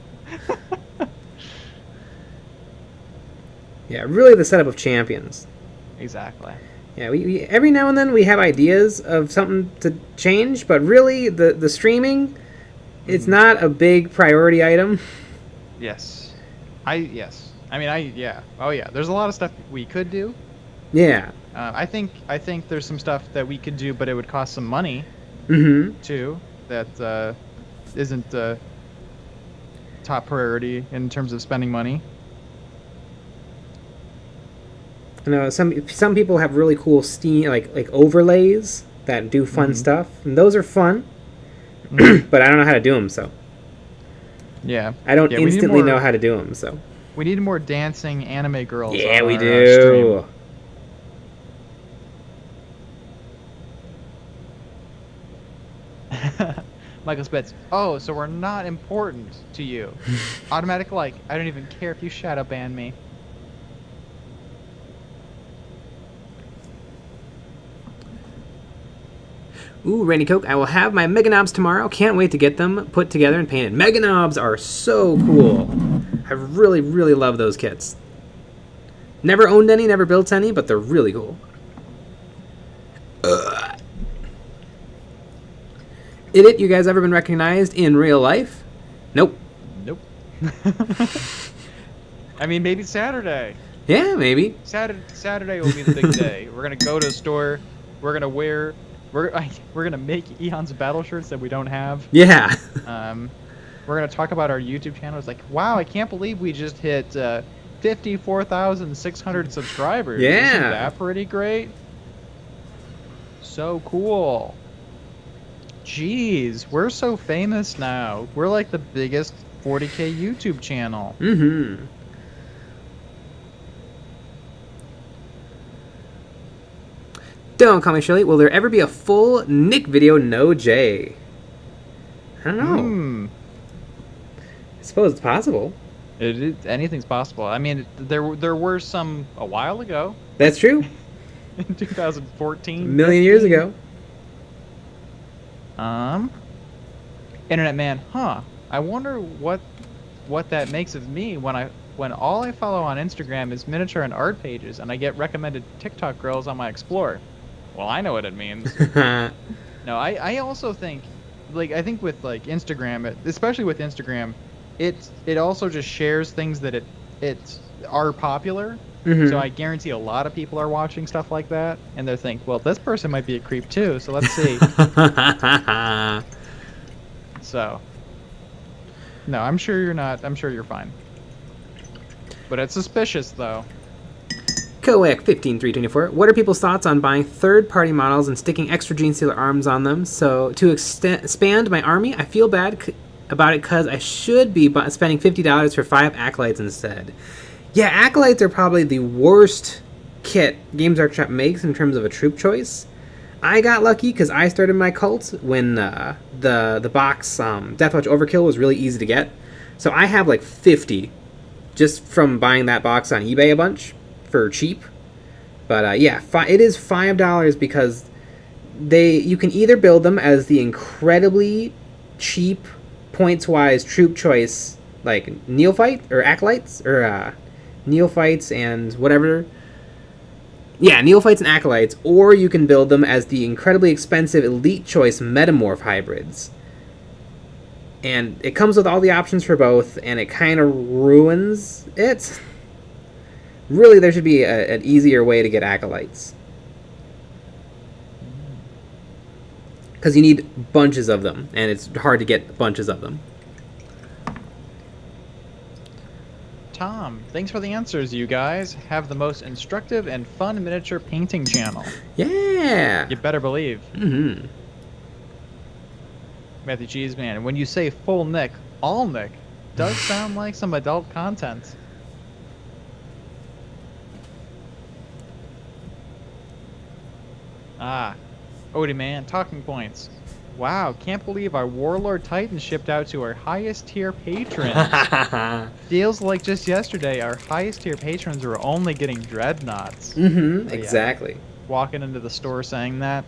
Speaker 1: Yeah, really the setup of champions.
Speaker 2: Exactly.
Speaker 1: Yeah, we every now and then we have ideas of something to change, but really the streaming, it's not a big priority item.
Speaker 2: Yes. Yes. I mean, yeah. Oh yeah. There's a lot of stuff we could do.
Speaker 1: Yeah.
Speaker 2: I think there's some stuff that we could do, but it would cost some money. Too. That isn't top priority in terms of spending money.
Speaker 1: I know some people have really cool Steam like overlays that do fun stuff, and those are fun. But I don't know how to do them, so.
Speaker 2: Yeah.
Speaker 1: I don't instantly know how to do them, so.
Speaker 2: We need more dancing anime girls.
Speaker 1: Yeah, we do.
Speaker 2: Michael Spitz. Oh, so we're not important to you. Automatic like. I don't even care if you shadow ban me.
Speaker 1: Ooh, Randy Coke, I will have my Mega Knobs tomorrow. Can't wait to get them put together and painted. Mega Knobs are so cool. I really, really love those kits. Never owned any, never built any, but they're really cool. Idiot, you guys ever been recognized in real life? Nope.
Speaker 2: Nope. I mean, maybe Saturday.
Speaker 1: Yeah, maybe.
Speaker 2: Saturday will be the big day. We're gonna go to a store. We're gonna wear. We're gonna make Eon's battle shirts that we don't have.
Speaker 1: Yeah.
Speaker 2: We're gonna talk about our YouTube channel. It's like, wow, I can't believe we just hit 54,600 subscribers.
Speaker 1: Yeah.
Speaker 2: Isn't that pretty great? So cool. Jeez, we're so famous now. We're like the biggest 40k YouTube channel.
Speaker 1: Don't call me Shirley. Will there ever be a full Nick video? No J. I don't know. I suppose it's possible.
Speaker 2: Anything's possible. I mean, there were some a while ago.
Speaker 1: That's true.
Speaker 2: In 2014.
Speaker 1: A million years ago.
Speaker 2: Internet man, huh? I wonder what that makes of me when all I follow on Instagram is miniature and art pages, and I get recommended TikTok girls on my Explore. Well, I know what it means. No, I also think, I think with Instagram, especially with Instagram, it also just shares things that it are popular. So I guarantee a lot of people are watching stuff like that, and they think, well, this person might be a creep too. So let's see. So, no, I'm sure you're not. I'm sure you're fine. But it's suspicious, though.
Speaker 1: Koek 15324. What are people's thoughts on buying third-party models and sticking extra Genestealer arms on them? So to expand my army, I feel bad about it because I should be spending $50 for 5 Acolytes instead. Yeah, Acolytes are probably the worst kit Games Workshop makes in terms of a troop choice. I got lucky because I started my cult when the box Deathwatch Overkill was really easy to get. So I have 50 just from buying that box on eBay a bunch for cheap. But yeah, it is $5 because you can either build them as the incredibly cheap points-wise troop choice like Neophyte or Acolytes or Neophytes and whatever. Yeah, Neophytes and Acolytes, or you can build them as the incredibly expensive Elite Choice Metamorph hybrids. And it comes with all the options for both, and it kind of ruins it. Really, there should be an easier way to get acolytes. Because you need bunches of them, and it's hard to get bunches of them.
Speaker 2: Tom, thanks for the answers, you guys. Have the most instructive and fun miniature painting channel.
Speaker 1: Yeah!
Speaker 2: You better believe.
Speaker 1: Mm-hmm.
Speaker 2: Matthew Cheeseman, when you say full Nick, all Nick, does sound like some adult content. Ah, Odie man, talking points. Wow, can't believe our Warlord Titan shipped out to our highest tier patrons. Feels like just yesterday our highest tier patrons were only getting dreadnoughts.
Speaker 1: Mm-hmm, exactly.
Speaker 2: Yeah, walking into the store saying that.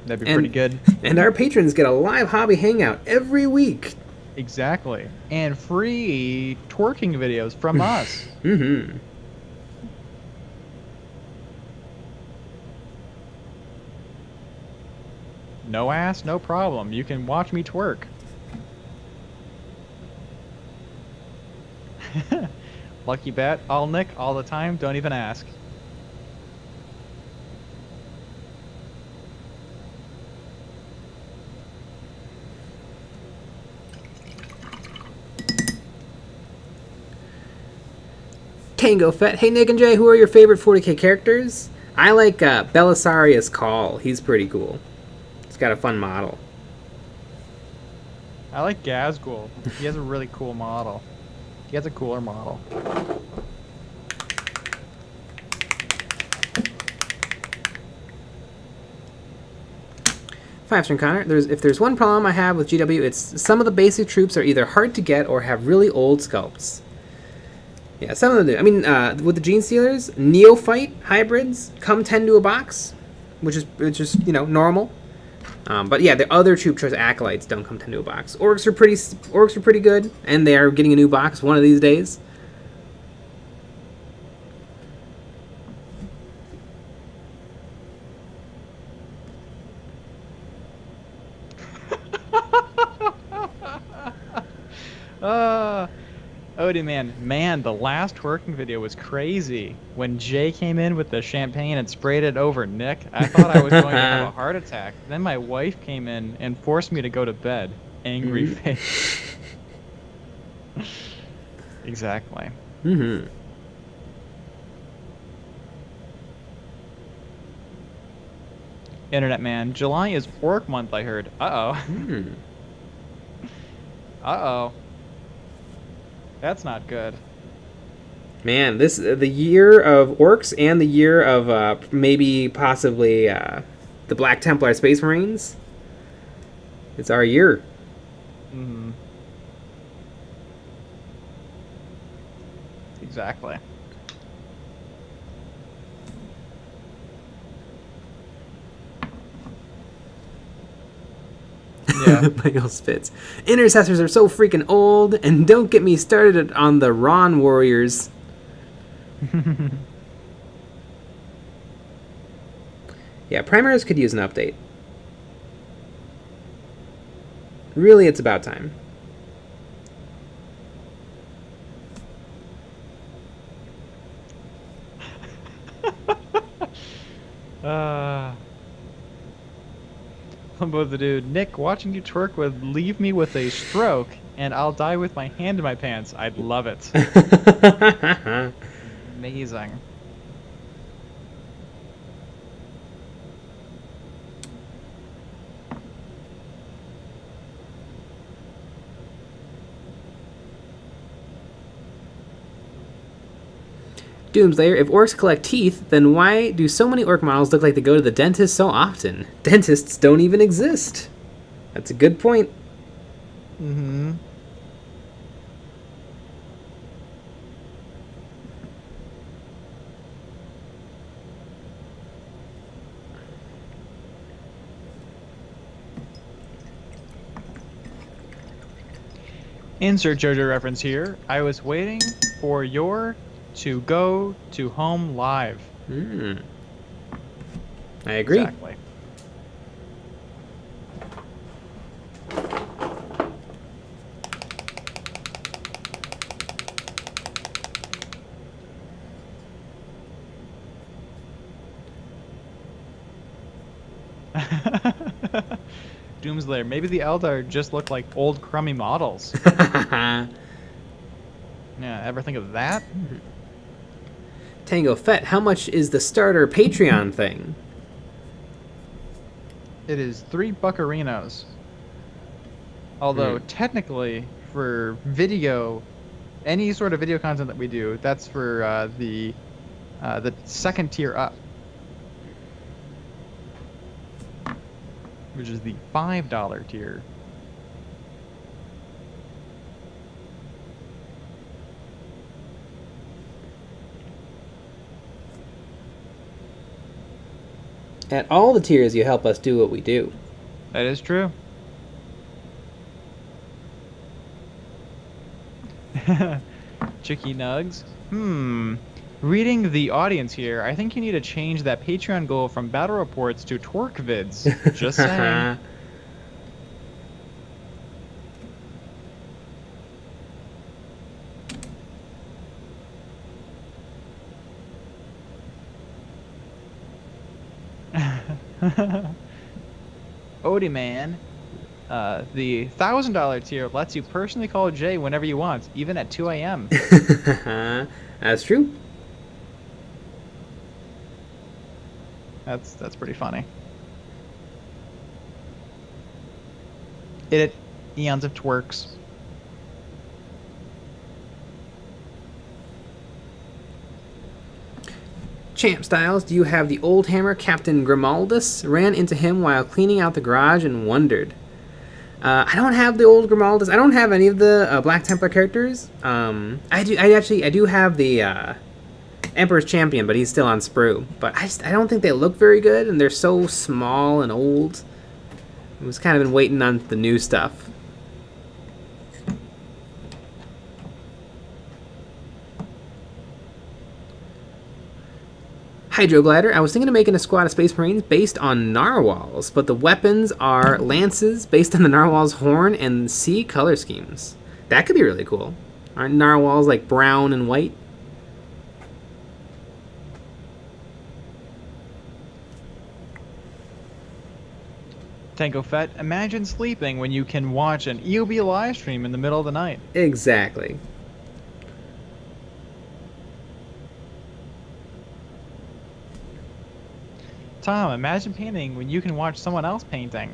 Speaker 2: That'd be pretty good.
Speaker 1: And our patrons get a live hobby hangout every week.
Speaker 2: Exactly. And free twerking videos from us.
Speaker 1: Mm-hmm.
Speaker 2: No ass, no problem. You can watch me twerk. Lucky bet. All Nick, all the time. Don't even ask.
Speaker 1: Tango Fett. Hey, Nick and Jay, who are your favorite 40k characters? I like Belisarius Call. He's pretty cool. He's got a fun model.
Speaker 2: I like Gazgul. He has a really cool model. He has a cooler model.
Speaker 1: Five-String Connor. If there's one problem I have with GW, it's some of the basic troops are either hard to get or have really old sculpts. Yeah, some of them do. I mean, with the Genestealers, Neophyte hybrids come 10 to a box, which is normal. But yeah, the other troop choice acolytes don't come 10 to a box. Orcs are pretty good, and they are getting a new box one of these days.
Speaker 2: Odie man, the last twerking video was crazy. When Jay came in with the champagne and sprayed it over Nick, I thought I was going to have a heart attack. Then my wife came in and forced me to go to bed. Angry face. Exactly.
Speaker 1: Mm-hmm.
Speaker 2: Internet man, July is Orc month, I heard. Uh-oh.
Speaker 1: Mm.
Speaker 2: Uh-oh. That's not good.
Speaker 1: Man, the year of orcs and the year of maybe possibly the Black Templar Space Marines. It's our year.
Speaker 2: Mm-hmm. Exactly. Yeah.
Speaker 1: Michael Spitz. Intercessors are so freaking old, and don't get me started on the Ron Warriors. Yeah, Primaries could use an update. Really, it's about time.
Speaker 2: Both the dude, Nick, watching you twerk would leave me with a stroke, and I'll die with my hand in my pants. I'd love it. Amazing.
Speaker 1: Doomslayer, if orcs collect teeth, then why do so many orc models look like they go to the dentist so often? Dentists don't even exist. That's a good point.
Speaker 2: Mm-hmm. Insert JoJo reference here. I was waiting for your to go to home live.
Speaker 1: I agree.
Speaker 2: Exactly. Doomslayer. Maybe the Eldar just look like old crummy models. Yeah, ever think of that?
Speaker 1: Tango Fett, how much is the starter Patreon thing?
Speaker 2: It is 3 buccarinos. Although technically, for video, any sort of video content that we do, that's for the second tier up, which is the $5 tier.
Speaker 1: At all the tiers, you help us do what we do.
Speaker 2: That is true. Chicky Nugs. Reading the audience here, I think you need to change that Patreon goal from battle reports to twerk vids. Just saying. Odie Man, the $1,000 tier lets you personally call Jay whenever you want, even at 2 a.m.
Speaker 1: That's true.
Speaker 2: That's pretty funny. It Eons of Twerks.
Speaker 1: Champ Styles, do you have the old hammer Captain Grimaldus? Ran into him while cleaning out the garage and wondered. I don't have the old Grimaldus. I don't have any of the Black Templar characters. I do have the Emperor's Champion, but he's still on sprue. But I don't think they look very good, and they're so small and old. I was kind of been waiting on the new stuff. Hydroglider, I was thinking of making a squad of Space Marines based on narwhals, but the weapons are lances based on the narwhal's horn and sea color schemes. That could be really cool. Aren't narwhals like brown and white?
Speaker 2: Tango Fett, imagine sleeping when you can watch an EOB live stream in the middle of the night.
Speaker 1: Exactly.
Speaker 2: Tom, imagine painting when you can watch someone else painting.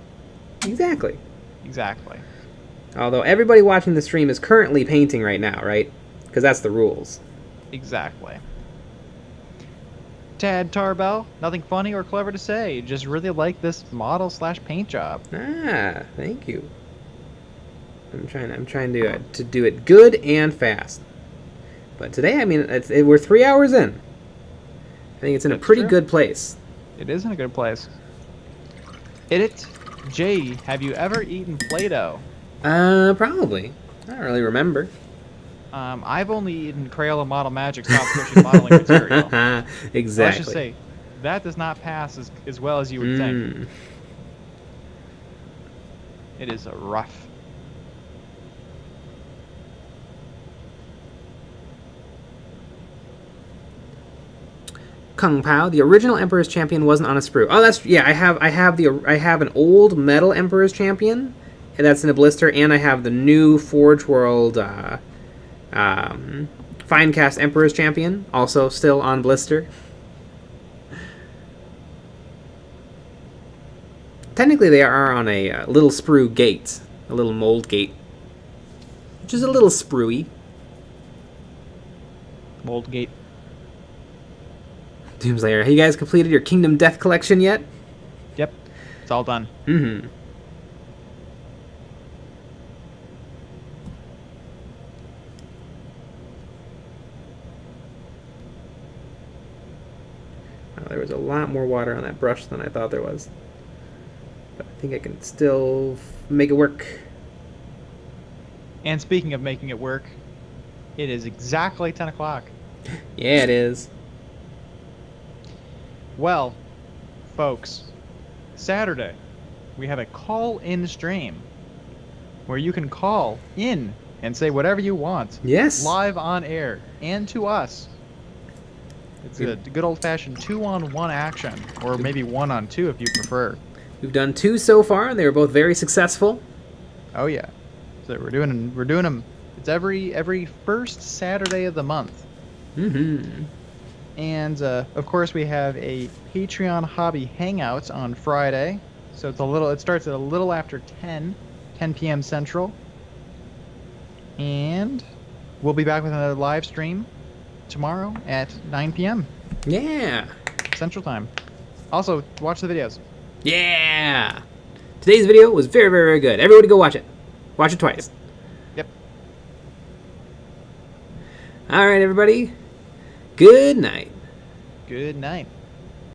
Speaker 1: Exactly.
Speaker 2: Exactly.
Speaker 1: Although everybody watching the stream is currently painting right now, right? Because that's the rules.
Speaker 2: Exactly. Tad Tarbell, nothing funny or clever to say. Just really like this model / paint job.
Speaker 1: Ah, thank you. I'm trying to do it good and fast. But today, I mean, we're 3 hours in. I think it's in a pretty good place.
Speaker 2: It is in a good place. Edit. Jay, have you ever eaten Play-Doh?
Speaker 1: Probably. I don't really remember.
Speaker 2: I've only eaten Crayola Model Magic soft squishy modeling material.
Speaker 1: Exactly.
Speaker 2: Let's just say, that does not pass as well as you would think. It is rough.
Speaker 1: Kung Pao, the original Emperor's Champion wasn't on a sprue. Oh, that's I have an old metal Emperor's Champion, and that's in a blister, and I have the new Forge World Finecast Emperor's Champion, also still on blister. Technically, they are on a little sprue gate, a little mold gate, which is a little sprue-y.
Speaker 2: Mold gate.
Speaker 1: Doomslayer, have you guys completed your Kingdom Death collection yet?
Speaker 2: Yep, it's all done.
Speaker 1: Mm-hmm. Well, there was a lot more water on that brush than I thought there was. But I think I can still make it work.
Speaker 2: And speaking of making it work, it is exactly 10 o'clock.
Speaker 1: Yeah, it is.
Speaker 2: Well, folks, Saturday, we have a call-in stream where you can call in and say whatever you want.
Speaker 1: Yes.
Speaker 2: Live on air and to us. It's a good old-fashioned 2-on-1 action, or maybe 1-on-2 if you prefer.
Speaker 1: We've done 2 so far, and they were both very successful.
Speaker 2: Oh yeah. So we're doing them. It's every first Saturday of the month.
Speaker 1: Mm-hmm.
Speaker 2: And of course we have a Patreon hobby hangout on Friday. So it starts at a little after 10 p.m. Central. And we'll be back with another live stream tomorrow at 9 p.m.
Speaker 1: Yeah.
Speaker 2: Central Time. Also, watch the videos.
Speaker 1: Yeah. Today's video was very, very, very good. Everybody go watch it. Watch it twice.
Speaker 2: Yep.
Speaker 1: All right, everybody. Good night.
Speaker 2: Good night.